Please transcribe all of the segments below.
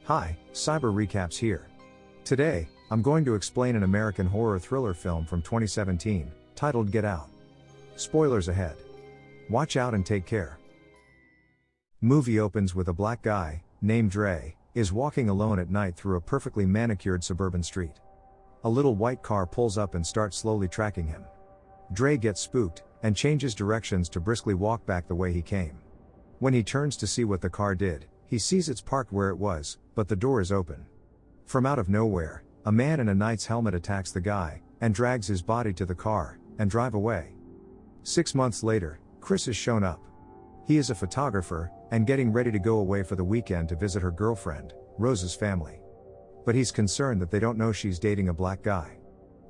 Hi, Cyber Recaps here. Today, I'm going to explain an American horror thriller film from 2017, titled Get Out. Spoilers ahead. Watch out and take care. Movie opens with a black guy, named Dre, is walking alone at night through a perfectly manicured suburban street. A little white car pulls up and starts slowly tracking him. Dre gets spooked, and changes directions to briskly walk back the way he came. When he turns to see what the car did, he sees it's parked where it was, but the door is open. From out of nowhere, a man in a knight's helmet attacks the guy, and drags his body to the car, and drive away. 6 months later, Chris has shown up. He is a photographer, and getting ready to go away for the weekend to visit her girlfriend, Rose's family. But he's concerned that they don't know she's dating a black guy.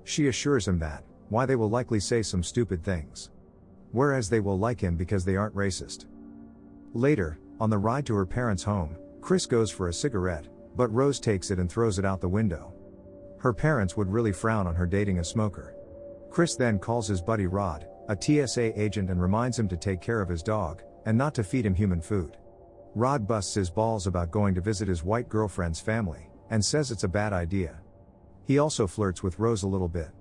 She assures him that, why they will likely say some stupid things. Whereas they will like him because they aren't racist. Later, on the ride to her parents' home, Chris goes for a cigarette, but Rose takes it and throws it out the window. Her parents would really frown on her dating a smoker. Chris then calls his buddy Rod, a TSA agent, and reminds him to take care of his dog, and not to feed him human food. Rod busts his balls about going to visit his white girlfriend's family, and says it's a bad idea. He also flirts with Rose a little bit.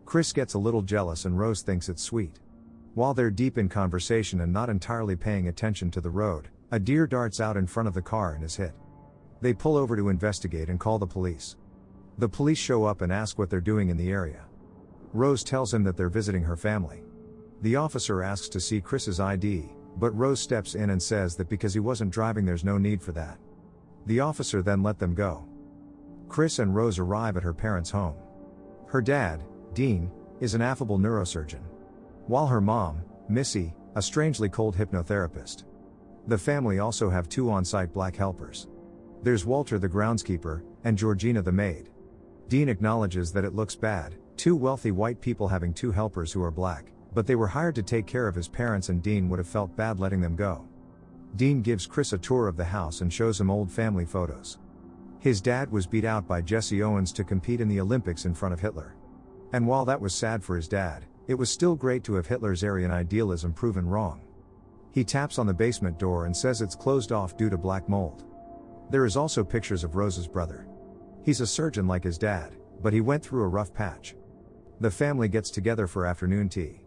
Chris gets a little jealous and Rose thinks it's sweet. While they're deep in conversation and not entirely paying attention to the road, a deer darts out in front of the car and is hit. They pull over to investigate and call the police. The police show up and ask what they're doing in the area. Rose tells him that they're visiting her family. The officer asks to see Chris's ID, but Rose steps in and says that because he wasn't driving there's no need for that. The officer then let them go. Chris and Rose arrive at her parents' home. Her dad, Dean, is an affable neurosurgeon, while her mom, Missy, a strangely cold hypnotherapist. The family also have 2 on-site black helpers. There's Walter the groundskeeper, and Georgina the maid. Dean acknowledges that it looks bad, 2 wealthy white people having 2 helpers who are black, but they were hired to take care of his parents and Dean would have felt bad letting them go. Dean gives Chris a tour of the house and shows him old family photos. His dad was beat out by Jesse Owens to compete in the Olympics in front of Hitler. And while that was sad for his dad, it was still great to have Hitler's Aryan idealism proven wrong. He taps on the basement door and says it's closed off due to black mold. There is also pictures of Rose's brother. He's a surgeon like his dad, but he went through a rough patch. The family gets together for afternoon tea.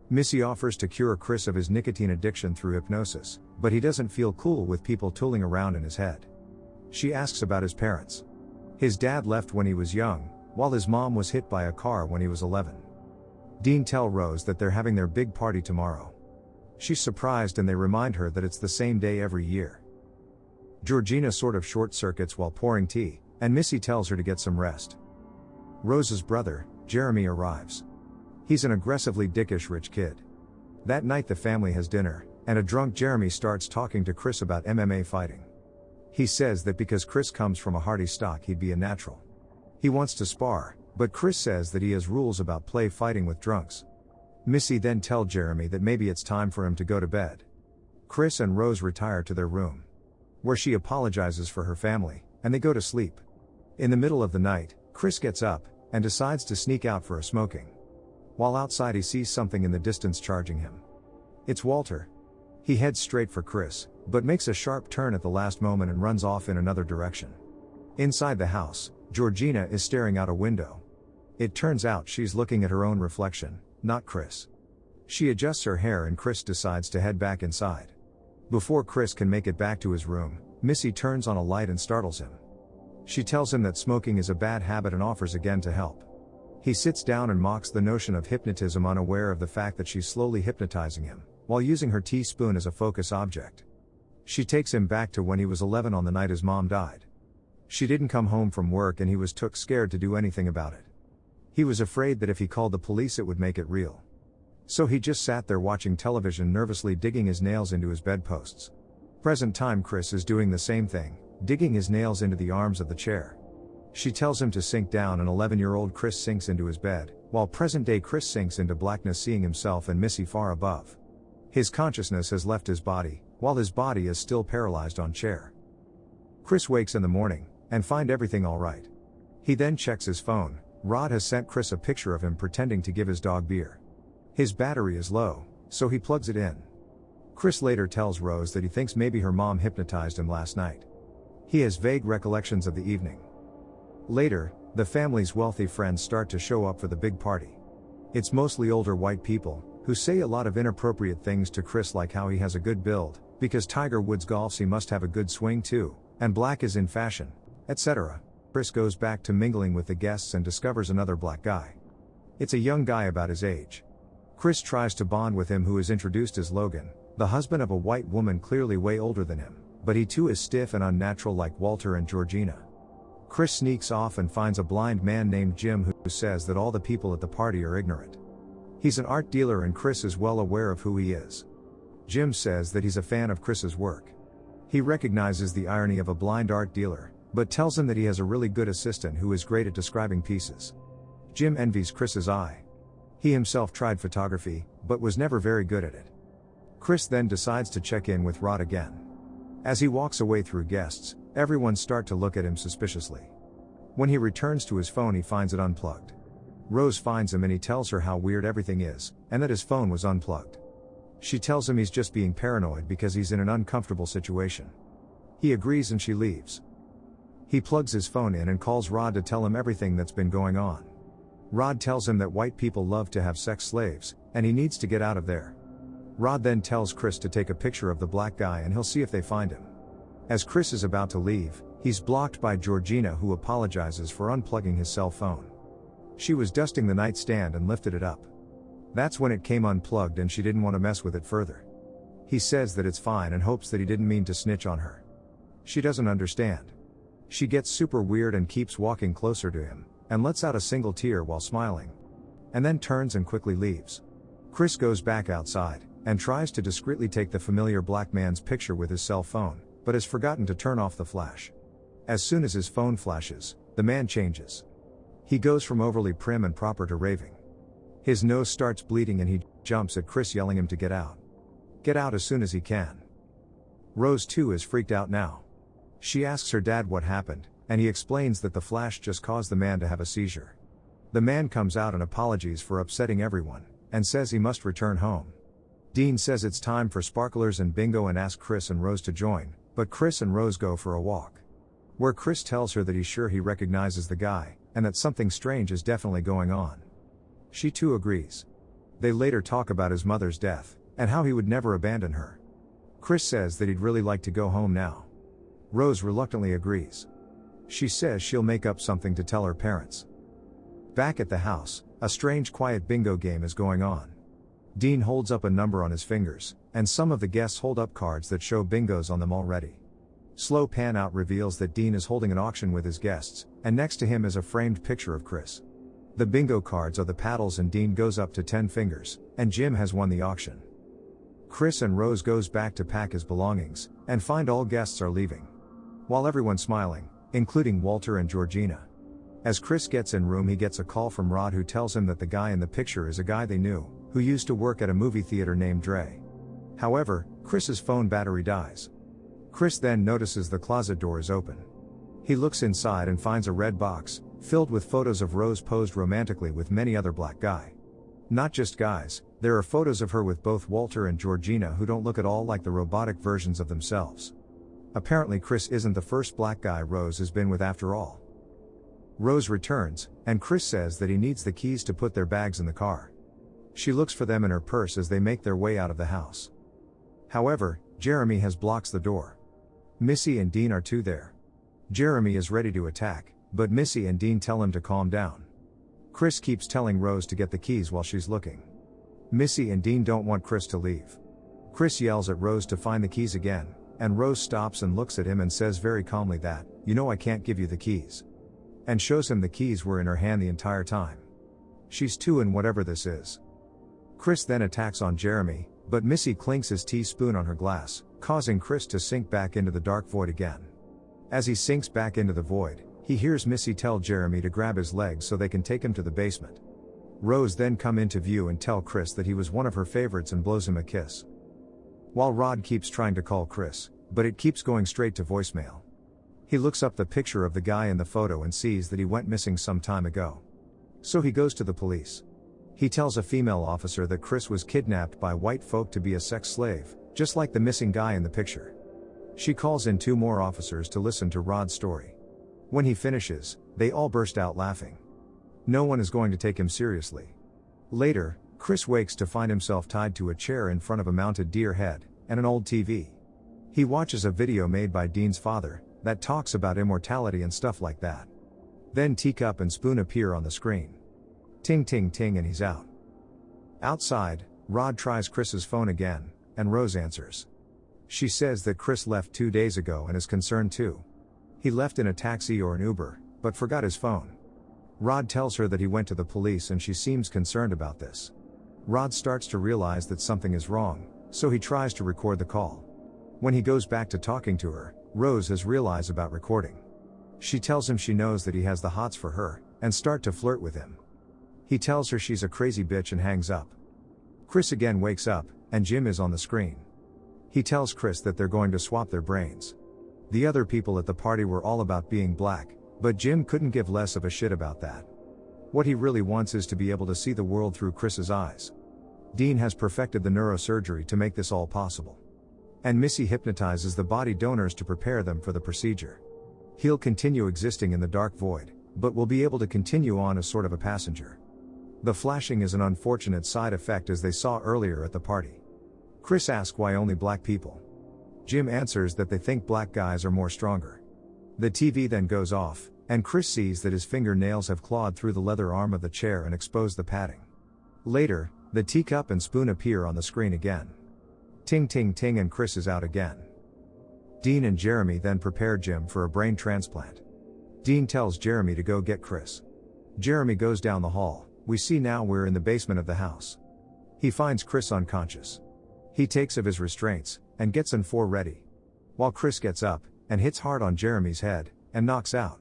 Missy offers to cure Chris of his nicotine addiction through hypnosis, but he doesn't feel cool with people tooling around in his head. She asks about his parents. His dad left when he was young, while his mom was hit by a car when he was 11. Dean tells Rose that they're having their big party tomorrow. She's surprised and they remind her that it's the same day every year. Georgina sort of short-circuits while pouring tea, and Missy tells her to get some rest. Rose's brother, Jeremy, arrives. He's an aggressively dickish rich kid. That night the family has dinner, and a drunk Jeremy starts talking to Chris about MMA fighting. He says that because Chris comes from a hardy stock he'd be a natural. He wants to spar, but Chris says that he has rules about play fighting with drunks. Missy then tells Jeremy that maybe it's time for him to go to bed. Chris and Rose retire to their room, where she apologizes for her family, and they go to sleep. In the middle of the night, Chris gets up, and decides to sneak out for a smoking. While outside he sees something in the distance charging him. It's Walter. He heads straight for Chris, but makes a sharp turn at the last moment and runs off in another direction. Inside the house, Georgina is staring out a window. It turns out she's looking at her own reflection, not Chris. She adjusts her hair and Chris decides to head back inside. Before Chris can make it back to his room, Missy turns on a light and startles him. She tells him that smoking is a bad habit and offers again to help. He sits down and mocks the notion of hypnotism, unaware of the fact that she's slowly hypnotizing him, while using her teaspoon as a focus object. She takes him back to when he was 11 on the night his mom died. She didn't come home from work and he was too scared to do anything about it. He was afraid that if he called the police it would make it real. So he just sat there watching television, nervously digging his nails into his bedposts. Present time Chris is doing the same thing, digging his nails into the arms of the chair. She tells him to sink down and 11-year-old Chris sinks into his bed, while present-day Chris sinks into blackness, seeing himself and Missy far above. His consciousness has left his body, while his body is still paralyzed on chair. Chris wakes in the morning, and find everything alright. He then checks his phone. Rod has sent Chris a picture of him pretending to give his dog beer. His battery is low, so he plugs it in. Chris later tells Rose that he thinks maybe her mom hypnotized him last night. He has vague recollections of the evening. Later, the family's wealthy friends start to show up for the big party. It's mostly older white people, who say a lot of inappropriate things to Chris, like how he has a good build, because Tiger Woods golfs, he must have a good swing too, and black is in fashion, etc. Chris goes back to mingling with the guests and discovers another black guy. It's a young guy about his age. Chris tries to bond with him, who is introduced as Logan, the husband of a white woman clearly way older than him, but he too is stiff and unnatural like Walter and Georgina. Chris sneaks off and finds a blind man named Jim who says that all the people at the party are ignorant. He's an art dealer and Chris is well aware of who he is. Jim says that he's a fan of Chris's work. He recognizes the irony of a blind art dealer, but tells him that he has a really good assistant who is great at describing pieces. Jim envies Chris's eye. He himself tried photography, but was never very good at it. Chris then decides to check in with Rod again. As he walks away through guests, everyone start to look at him suspiciously. When he returns to his phone, he finds it unplugged. Rose finds him and he tells her how weird everything is, and that his phone was unplugged. She tells him he's just being paranoid because he's in an uncomfortable situation. He agrees and she leaves. He plugs his phone in and calls Rod to tell him everything that's been going on. Rod tells him that white people love to have sex slaves, and he needs to get out of there. Rod then tells Chris to take a picture of the black guy and he'll see if they find him. As Chris is about to leave, he's blocked by Georgina, who apologizes for unplugging his cell phone. She was dusting the nightstand and lifted it up. That's when it came unplugged and she didn't want to mess with it further. He says that it's fine and hopes that he didn't mean to snitch on her. She doesn't understand. She gets super weird and keeps walking closer to him, and lets out a single tear while smiling. And then turns and quickly leaves. Chris goes back outside, and tries to discreetly take the familiar black man's picture with his cell phone, but has forgotten to turn off the flash. As soon as his phone flashes, the man changes. He goes from overly prim and proper to raving. His nose starts bleeding and he jumps at Chris, yelling him to get out. Get out as soon as he can. Rose too is freaked out now. She asks her dad what happened, and he explains that the flash just caused the man to have a seizure. The man comes out and apologizes for upsetting everyone, and says he must return home. Dean says it's time for sparklers and bingo and asks Chris and Rose to join, but Chris and Rose go for a walk. Where Chris tells her that he's sure he recognizes the guy, and that something strange is definitely going on. She too agrees. They later talk about his mother's death, and how he would never abandon her. Chris says that he'd really like to go home now. Rose reluctantly agrees. She says she'll make up something to tell her parents. Back at the house, a strange quiet bingo game is going on. Dean holds up a number on his fingers, and some of the guests hold up cards that show bingos on them already. Slow pan out reveals that Dean is holding an auction with his guests, and next to him is a framed picture of Chris. The bingo cards are the paddles and Dean goes up to 10 fingers, and Jim has won the auction. Chris and Rose goes back to pack his belongings, and find all guests are leaving. While everyone's smiling, including Walter and Georgina. As Chris gets in room, he gets a call from Rod, who tells him that the guy in the picture is a guy they knew, who used to work at a movie theater named Dre. However, Chris's phone battery dies. Chris then notices the closet door is open. He looks inside and finds a red box, filled with photos of Rose posed romantically with many other black guys. Not just guys, there are photos of her with both Walter and Georgina who don't look at all like the robotic versions of themselves. Apparently Chris isn't the first black guy Rose has been with after all. Rose returns, and Chris says that he needs the keys to put their bags in the car. She looks for them in her purse as they make their way out of the house. However, Jeremy has blocked the door. Missy and Dean are too there. Jeremy is ready to attack, but Missy and Dean tell him to calm down. Chris keeps telling Rose to get the keys while she's looking. Missy and Dean don't want Chris to leave. Chris yells at Rose to find the keys again, and Rose stops and looks at him and says very calmly that, "You know I can't give you the keys." And shows him the keys were in her hand the entire time. She's too in whatever this is. Chris then attacks on Jeremy, but Missy clinks his teaspoon on her glass, causing Chris to sink back into the dark void again. As he sinks back into the void, he hears Missy tell Jeremy to grab his legs so they can take him to the basement. Rose then come into view and tell Chris that he was one of her favorites and blows him a kiss. While Rod keeps trying to call Chris, but it keeps going straight to voicemail. He looks up the picture of the guy in the photo and sees that he went missing some time ago. So he goes to the police. He tells a female officer that Chris was kidnapped by white folk to be a sex slave, just like the missing guy in the picture. She calls in 2 more officers to listen to Rod's story. When he finishes, they all burst out laughing. No one is going to take him seriously. Later, Chris wakes to find himself tied to a chair in front of a mounted deer head and an old TV. He watches a video made by Dean's father that talks about immortality and stuff like that. Then teacup and spoon appear on the screen. Ting ting ting, and he's out. Outside, Rod tries Chris's phone again, and Rose answers. She says that Chris left 2 days ago and is concerned too. He left in a taxi or an Uber, but forgot his phone. Rod tells her that he went to the police and she seems concerned about this. Rod starts to realize that something is wrong, so he tries to record the call. When he goes back to talking to her, Rose has realized about recording. She tells him she knows that he has the hots for her, and start to flirt with him. He tells her she's a crazy bitch and hangs up. Chris again wakes up, and Jim is on the screen. He tells Chris that they're going to swap their brains. The other people at the party were all about being black, but Jim couldn't give less of a shit about that. What he really wants is to be able to see the world through Chris's eyes. Dean has perfected the neurosurgery to make this all possible. And Missy hypnotizes the body donors to prepare them for the procedure. He'll continue existing in the dark void, but will be able to continue on as sort of a passenger. The flashing is an unfortunate side effect, as they saw earlier at the party. Chris asks why only black people. Jim answers that they think black guys are more stronger. The TV then goes off, and Chris sees that his fingernails have clawed through the leather arm of the chair and exposed the padding. Later, the teacup and spoon appear on the screen again. Ting ting ting, and Chris is out again. Dean and Jeremy then prepare Jim for a brain transplant. Dean tells Jeremy to go get Chris. Jeremy goes down the hall. We see now we're in the basement of the house. He finds Chris unconscious. He takes of his restraints, and gets an 4 ready. While Chris gets up, and hits hard on Jeremy's head, and knocks out.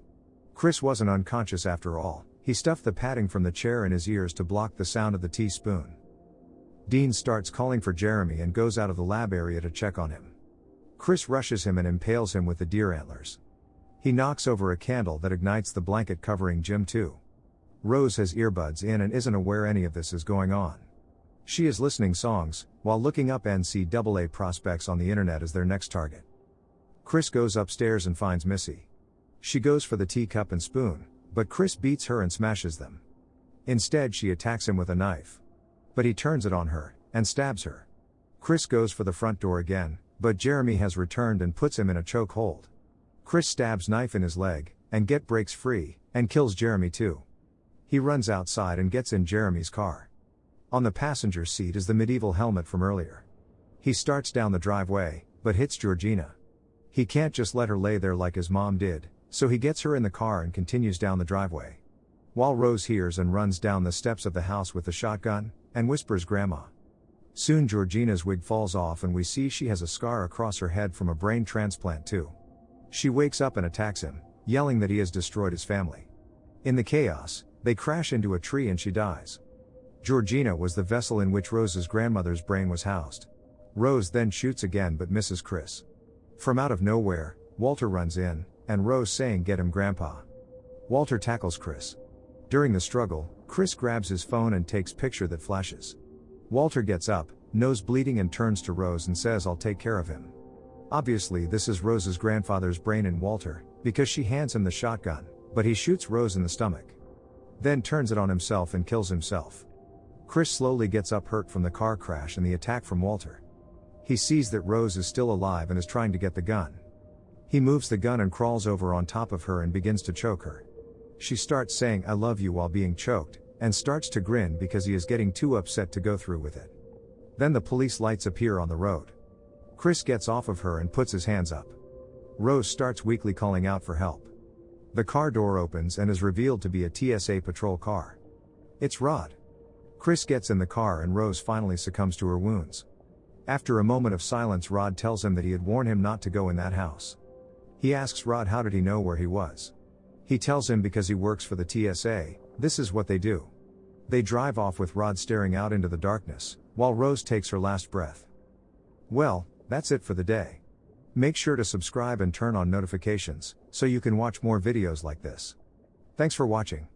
Chris wasn't unconscious after all. He stuffed the padding from the chair in his ears to block the sound of the teaspoon. Dean starts calling for Jeremy and goes out of the lab area to check on him. Chris rushes him and impales him with the deer antlers. He knocks over a candle that ignites the blanket covering Jim too. Rose has earbuds in and isn't aware any of this is going on. She is listening songs, while looking up NCAA prospects on the internet as their next target. Chris goes upstairs and finds Missy. She goes for the teacup and spoon, but Chris beats her and smashes them. Instead, she attacks him with a knife. But he turns it on her, and stabs her. Chris goes for the front door again, but Jeremy has returned and puts him in a chokehold. Chris stabs knife in his leg, and breaks free, and kills Jeremy too. He runs outside and gets in Jeremy's car. On the passenger seat is the medieval helmet from earlier. He starts down the driveway, but hits Georgina. He can't just let her lay there like his mom did, so he gets her in the car and continues down the driveway. While Rose hears and runs down the steps of the house with the shotgun, and whispers "Grandma." Soon Georgina's wig falls off and we see she has a scar across her head from a brain transplant too. She wakes up and attacks him, yelling that he has destroyed his family. In the chaos, they crash into a tree and she dies. Georgina was the vessel in which Rose's grandmother's brain was housed. Rose then shoots again but misses Chris. From out of nowhere, Walter runs in, and Rose saying "Get him, Grandpa." Walter tackles Chris. During the struggle, Chris grabs his phone and takes picture that flashes. Walter gets up, nose bleeding, and turns to Rose and says "I'll take care of him." Obviously this is Rose's grandfather's brain in Walter, because she hands him the shotgun, but he shoots Rose in the stomach. Then turns it on himself and kills himself. Chris slowly gets up, hurt from the car crash and the attack from Walter. He sees that Rose is still alive and is trying to get the gun. He moves the gun and crawls over on top of her and begins to choke her. She starts saying "I love you" while being choked, and starts to grin because he is getting too upset to go through with it. Then the police lights appear on the road. Chris gets off of her and puts his hands up. Rose starts weakly calling out for help. The car door opens and is revealed to be a TSA patrol car. It's Rod. Chris gets in the car and Rose finally succumbs to her wounds. After a moment of silence, Rod tells him that he had warned him not to go in that house. He asks Rod how did he know where he was. He tells him because he works for the TSA, this is what they do. They drive off with Rod staring out into the darkness, while Rose takes her last breath. Well, that's it for the day. Make sure to subscribe and turn on notifications, so you can watch more videos like this. Thanks for watching.